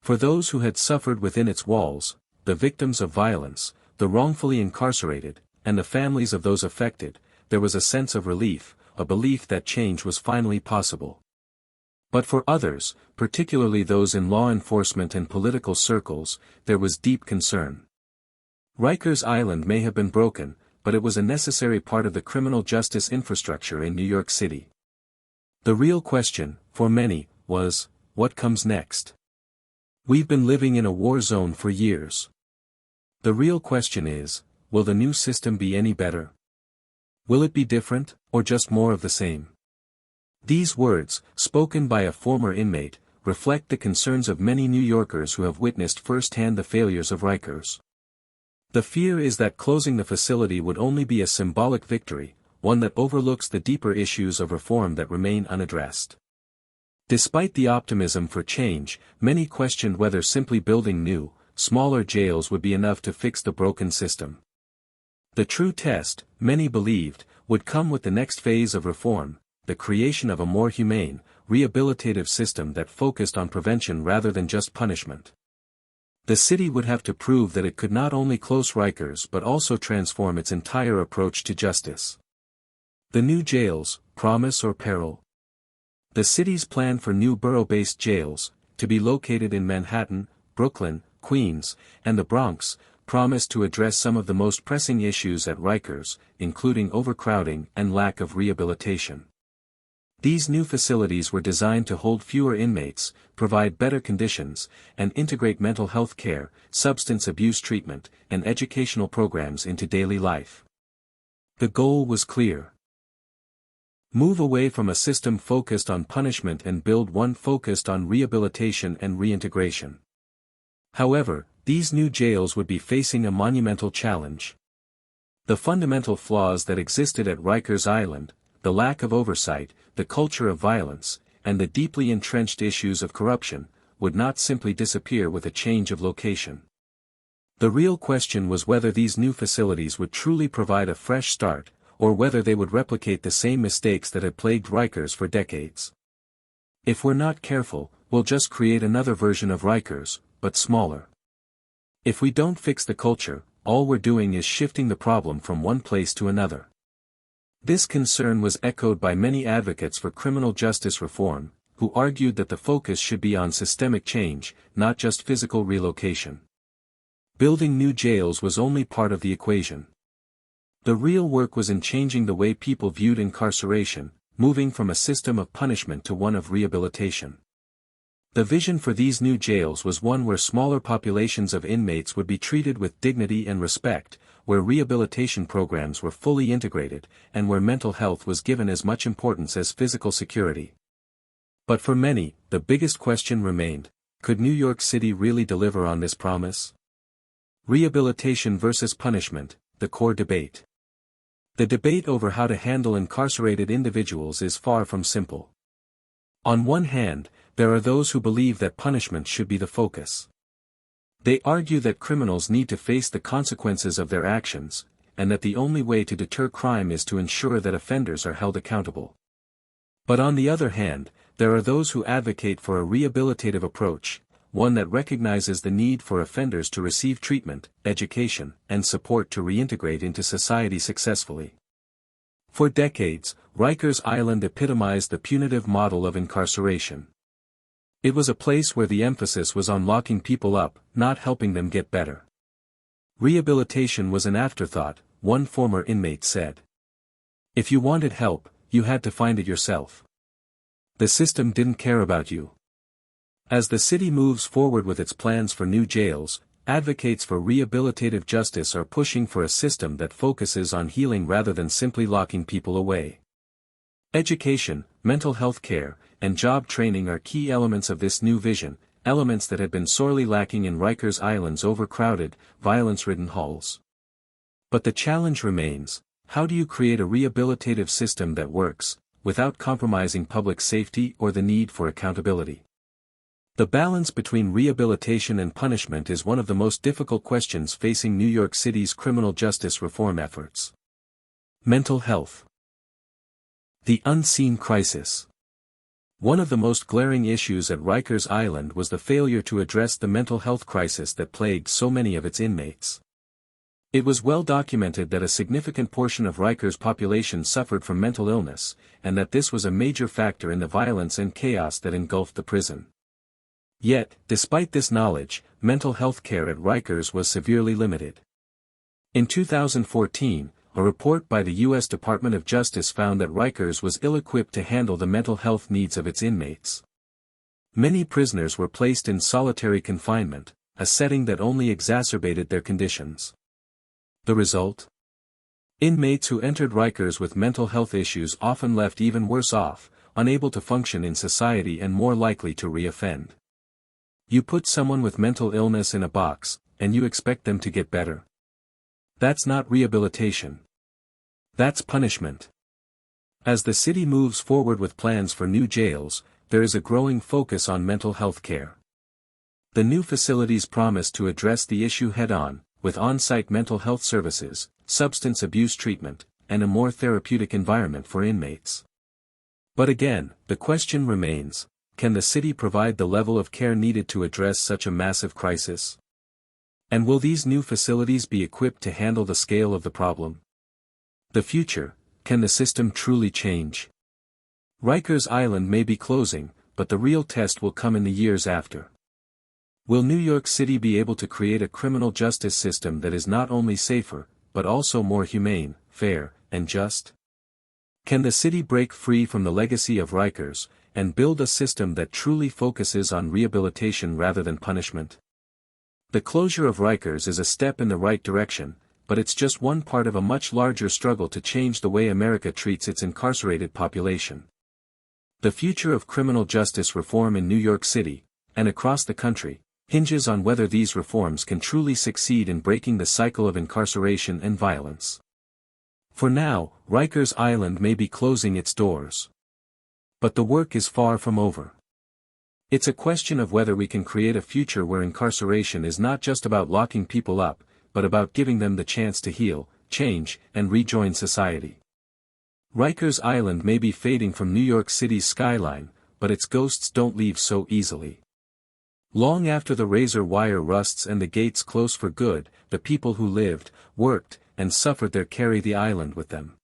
For those who had suffered within its walls, the victims of violence, the wrongfully incarcerated, and the families of those affected, there was a sense of relief, a belief that change was finally possible. But for others, particularly those in law enforcement and political circles, there was deep concern. Rikers Island may have been broken, but it was a necessary part of the criminal justice infrastructure in New York City. The real question, for many, was, what comes next? We've been living in a war zone for years. The real question is, will the new system be any better? Will it be different, or just more of the same? These words, spoken by a former inmate, reflect the concerns of many New Yorkers who have witnessed firsthand the failures of Rikers. The fear is that closing the facility would only be a symbolic victory, one that overlooks the deeper issues of reform that remain unaddressed. Despite the optimism for change, many questioned whether simply building new, smaller jails would be enough to fix the broken system. The true test, many believed, would come with the next phase of reform, the creation of a more humane, rehabilitative system that focused on prevention rather than just punishment. The city would have to prove that it could not only close Rikers but also transform its entire approach to justice. The new jails, promise or peril? The city's plan for new borough-based jails, to be located in Manhattan, Brooklyn, Queens, and the Bronx, promised to address some of the most pressing issues at Rikers, including overcrowding and lack of rehabilitation. These new facilities were designed to hold fewer inmates, provide better conditions, and integrate mental health care, substance abuse treatment, and educational programs into daily life. The goal was clear. Move away from a system focused on punishment and build one focused on rehabilitation and reintegration. However, these new jails would be facing a monumental challenge. The fundamental flaws that existed at Rikers Island, the lack of oversight, the culture of violence, and the deeply entrenched issues of corruption, would not simply disappear with a change of location. The real question was whether these new facilities would truly provide a fresh start, or whether they would replicate the same mistakes that had plagued Rikers for decades. If we're not careful, we'll just create another version of Rikers, but smaller. If we don't fix the culture, all we're doing is shifting the problem from one place to another. This concern was echoed by many advocates for criminal justice reform, who argued that the focus should be on systemic change, not just physical relocation. Building new jails was only part of the equation. The real work was in changing the way people viewed incarceration, moving from a system of punishment to one of rehabilitation. The vision for these new jails was one where smaller populations of inmates would be treated with dignity and respect, where rehabilitation programs were fully integrated, and where mental health was given as much importance as physical security. But for many, the biggest question remained: could New York City really deliver on this promise? Rehabilitation versus punishment, the core debate. The debate over how to handle incarcerated individuals is far from simple. On one hand, there are those who believe that punishment should be the focus. They argue that criminals need to face the consequences of their actions, and that the only way to deter crime is to ensure that offenders are held accountable. But on the other hand, there are those who advocate for a rehabilitative approach, one that recognizes the need for offenders to receive treatment, education, and support to reintegrate into society successfully. For decades, Rikers Island epitomized the punitive model of incarceration. It was a place where the emphasis was on locking people up, not helping them get better. Rehabilitation was an afterthought, one former inmate said. If you wanted help, you had to find it yourself. The system didn't care about you. As the city moves forward with its plans for new jails, advocates for rehabilitative justice are pushing for a system that focuses on healing rather than simply locking people away. Education, mental health care, and job training are key elements of this new vision, elements that had been sorely lacking in Rikers Island's overcrowded, violence-ridden halls. But the challenge remains: how do you create a rehabilitative system that works, without compromising public safety or the need for accountability? The balance between rehabilitation and punishment is one of the most difficult questions facing New York City's criminal justice reform efforts. Mental health. The unseen crisis. One of the most glaring issues at Rikers Island was the failure to address the mental health crisis that plagued so many of its inmates. It was well documented that a significant portion of Rikers' population suffered from mental illness, and that this was a major factor in the violence and chaos that engulfed the prison. Yet, despite this knowledge, mental health care at Rikers was severely limited. In 2014, a report by the U.S. Department of Justice found that Rikers was ill-equipped to handle the mental health needs of its inmates. Many prisoners were placed in solitary confinement, a setting that only exacerbated their conditions. The result? Inmates who entered Rikers with mental health issues often left even worse off, unable to function in society and more likely to re-offend. You put someone with mental illness in a box, and you expect them to get better. That's not rehabilitation. That's punishment. As the city moves forward with plans for new jails, there is a growing focus on mental health care. The new facilities promise to address the issue head-on, with on-site mental health services, substance abuse treatment, and a more therapeutic environment for inmates. But again, the question remains: can the city provide the level of care needed to address such a massive crisis? And will these new facilities be equipped to handle the scale of the problem? The future: can the system truly change? Rikers Island may be closing, but the real test will come in the years after. Will New York City be able to create a criminal justice system that is not only safer, but also more humane, fair, and just? Can the city break free from the legacy of Rikers, and build a system that truly focuses on rehabilitation rather than punishment? The closure of Rikers is a step in the right direction, but it's just one part of a much larger struggle to change the way America treats its incarcerated population. The future of criminal justice reform in New York City, and across the country, hinges on whether these reforms can truly succeed in breaking the cycle of incarceration and violence. For now, Rikers Island may be closing its doors. But the work is far from over. It's a question of whether we can create a future where incarceration is not just about locking people up, but about giving them the chance to heal, change, and rejoin society. Rikers Island may be fading from New York City's skyline, but its ghosts don't leave so easily. Long after the razor wire rusts and the gates close for good, the people who lived, worked, and suffered there carry the island with them.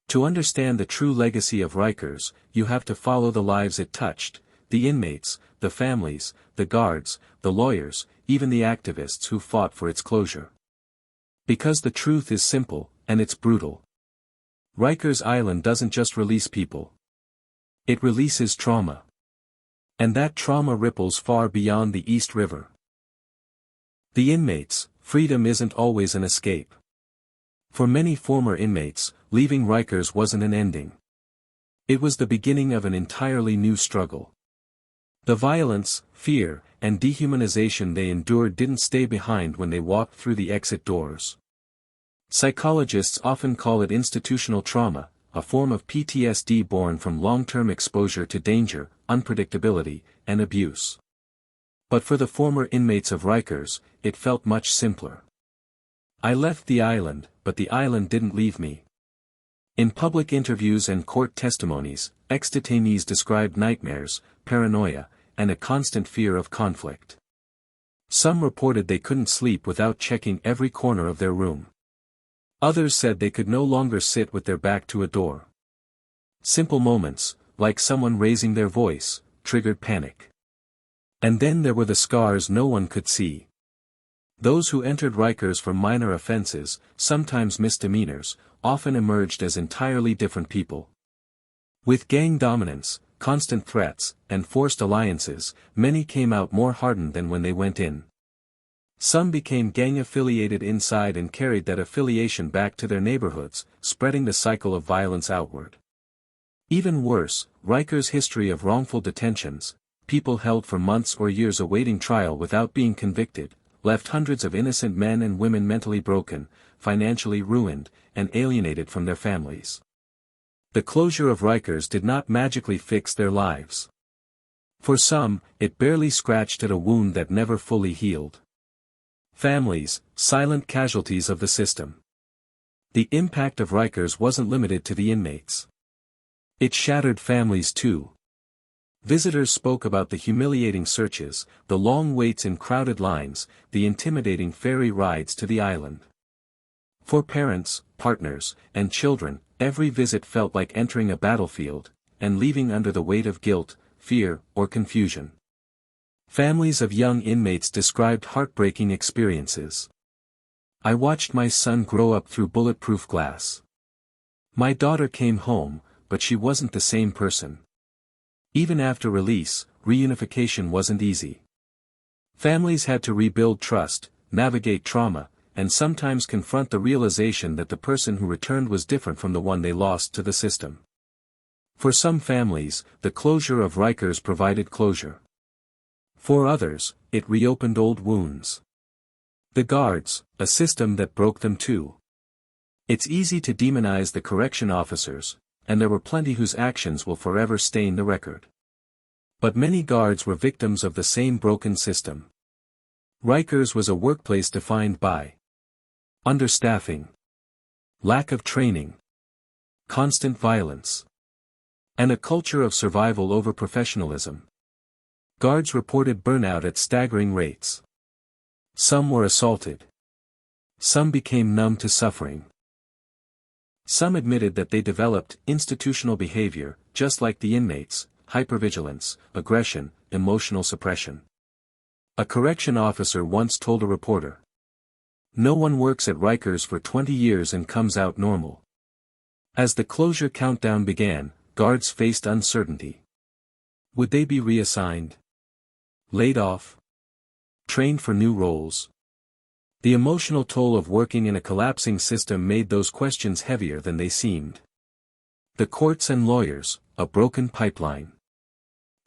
To understand the true legacy of Rikers, you have to follow the lives it touched: the inmates, the families, the guards, the lawyers, even the activists who fought for its closure. Because the truth is simple, and it's brutal. Rikers Island doesn't just release people. It releases trauma. And that trauma ripples far beyond the East River. The inmates: freedom isn't always an escape. For many former inmates, leaving Rikers wasn't an ending. It was the beginning of an entirely new struggle. The violence, fear, and dehumanization they endured didn't stay behind when they walked through the exit doors. Psychologists often call it institutional trauma, a form of PTSD born from long-term exposure to danger, unpredictability, and abuse. But for the former inmates of Rikers, it felt much simpler. I left the island, but the island didn't leave me. In public interviews and court testimonies, ex-detainees described nightmares, paranoia, and a constant fear of conflict. Some reported they couldn't sleep without checking every corner of their room. Others said they could no longer sit with their back to a door. Simple moments, like someone raising their voice, triggered panic. And then there were the scars no one could see. Those who entered Rikers for minor offenses, sometimes misdemeanors, often emerged as entirely different people. With gang dominance, constant threats, and forced alliances, many came out more hardened than when they went in. Some became gang-affiliated inside and carried that affiliation back to their neighborhoods, spreading the cycle of violence outward. Even worse, Rikers' history of wrongful detentions, people held for months or years awaiting trial without being convicted, left hundreds of innocent men and women mentally broken, financially ruined, and alienated from their families. The closure of Rikers did not magically fix their lives. For some, it barely scratched at a wound that never fully healed. Families, silent casualties of the system. The impact of Rikers wasn't limited to the inmates. It shattered families too. Visitors spoke about the humiliating searches, the long waits in crowded lines, the intimidating ferry rides to the island. For parents, partners, and children, every visit felt like entering a battlefield, and leaving under the weight of guilt, fear, or confusion. Families of young inmates described heartbreaking experiences. I watched my son grow up through bulletproof glass. My daughter came home, but she wasn't the same person. Even after release, reunification wasn't easy. Families had to rebuild trust, navigate trauma, and sometimes confront the realization that the person who returned was different from the one they lost to the system. For some families, the closure of Rikers provided closure. For others, it reopened old wounds. The guards, a system that broke them too. It's easy to demonize the correction officers, and there were plenty whose actions will forever stain the record. But many guards were victims of the same broken system. Rikers was a workplace defined by understaffing, lack of training, constant violence, and a culture of survival over professionalism. Guards reported burnout at staggering rates. Some were assaulted. Some became numb to suffering. Some admitted that they developed institutional behavior, just like the inmates, hypervigilance, aggression, emotional suppression. A correction officer once told a reporter, "No one works at Rikers for 20 years and comes out normal." As the closure countdown began, guards faced uncertainty. Would they be reassigned? Laid off? Trained for new roles? The emotional toll of working in a collapsing system made those questions heavier than they seemed. The courts and lawyers, a broken pipeline.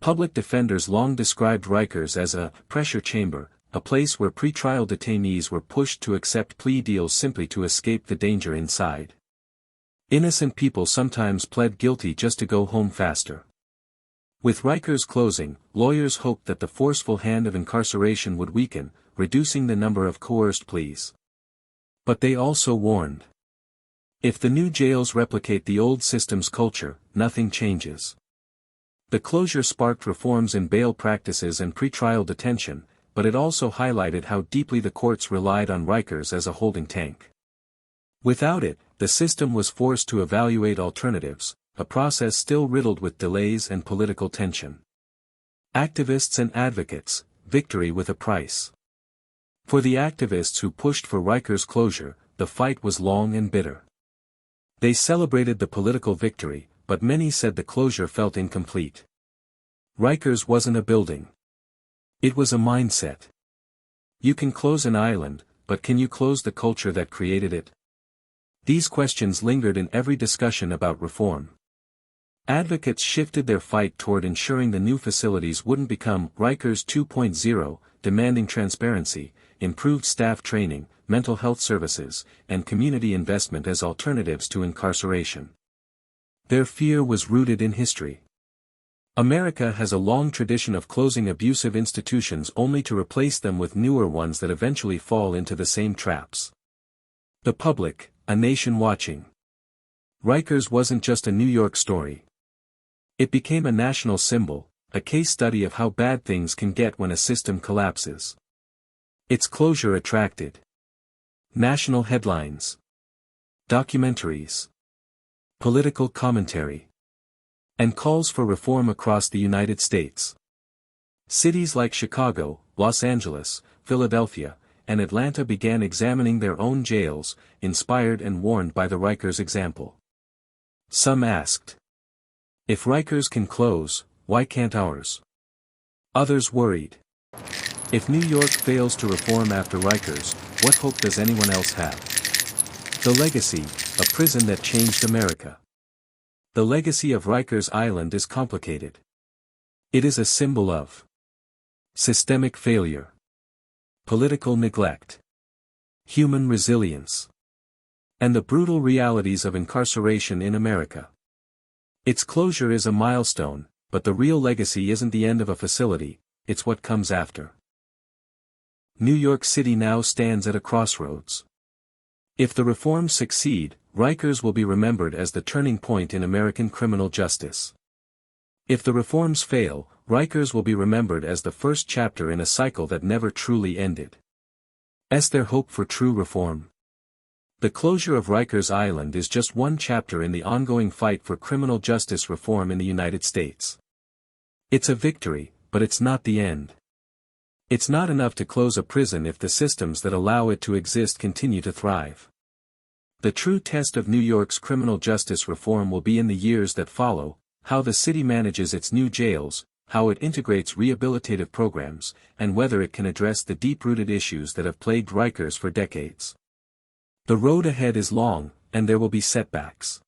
Public defenders long described Rikers as a pressure chamber, a place where pretrial detainees were pushed to accept plea deals simply to escape the danger inside. Innocent people sometimes pled guilty just to go home faster. With Rikers closing, lawyers hoped that the forceful hand of incarceration would weaken, reducing the number of coerced pleas. But they also warned. If the new jails replicate the old system's culture, nothing changes. The closure sparked reforms in bail practices and pretrial detention, but it also highlighted how deeply the courts relied on Rikers as a holding tank. Without it, the system was forced to evaluate alternatives, a process still riddled with delays and political tension. Activists and advocates, victory with a price. For the activists who pushed for Rikers' closure, the fight was long and bitter. They celebrated the political victory, but many said the closure felt incomplete. Rikers wasn't a building. It was a mindset. You can close an island, but can you close the culture that created it? These questions lingered in every discussion about reform. Advocates shifted their fight toward ensuring the new facilities wouldn't become Rikers 2.0, demanding transparency, improved staff training, mental health services, and community investment as alternatives to incarceration. Their fear was rooted in history. America has a long tradition of closing abusive institutions only to replace them with newer ones that eventually fall into the same traps. The public, a nation watching. Rikers wasn't just a New York story. It became a national symbol, a case study of how bad things can get when a system collapses. Its closure attracted national headlines, documentaries, political commentary, and calls for reform across the United States. Cities like Chicago, Los Angeles, Philadelphia, and Atlanta began examining their own jails, inspired and warned by the Rikers example. Some asked, if Rikers can close, why can't ours? Others worried. If New York fails to reform after Rikers, what hope does anyone else have? The legacy, a prison that changed America. The legacy of Rikers Island is complicated. It is a symbol of systemic failure, political neglect, human resilience, and the brutal realities of incarceration in America. Its closure is a milestone, but the real legacy isn't the end of a facility, it's what comes after. New York City now stands at a crossroads. If the reforms succeed, Rikers will be remembered as the turning point in American criminal justice. If the reforms fail, Rikers will be remembered as the first chapter in a cycle that never truly ended. Is there hope for true reform? The closure of Rikers Island is just one chapter in the ongoing fight for criminal justice reform in the United States. It's a victory, but it's not the end. It's not enough to close a prison if the systems that allow it to exist continue to thrive. The true test of New York's criminal justice reform will be in the years that follow, how the city manages its new jails, how it integrates rehabilitative programs, and whether it can address the deep-rooted issues that have plagued Rikers for decades. The road ahead is long, and there will be setbacks.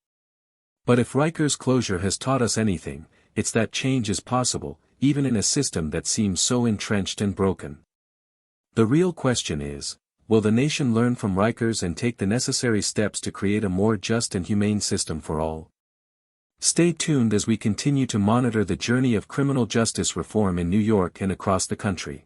But if Rikers closure has taught us anything, it's that change is possible, even in a system that seems so entrenched and broken. The real question is, will the nation learn from Rikers and take the necessary steps to create a more just and humane system for all? Stay tuned as we continue to monitor the journey of criminal justice reform in New York and across the country.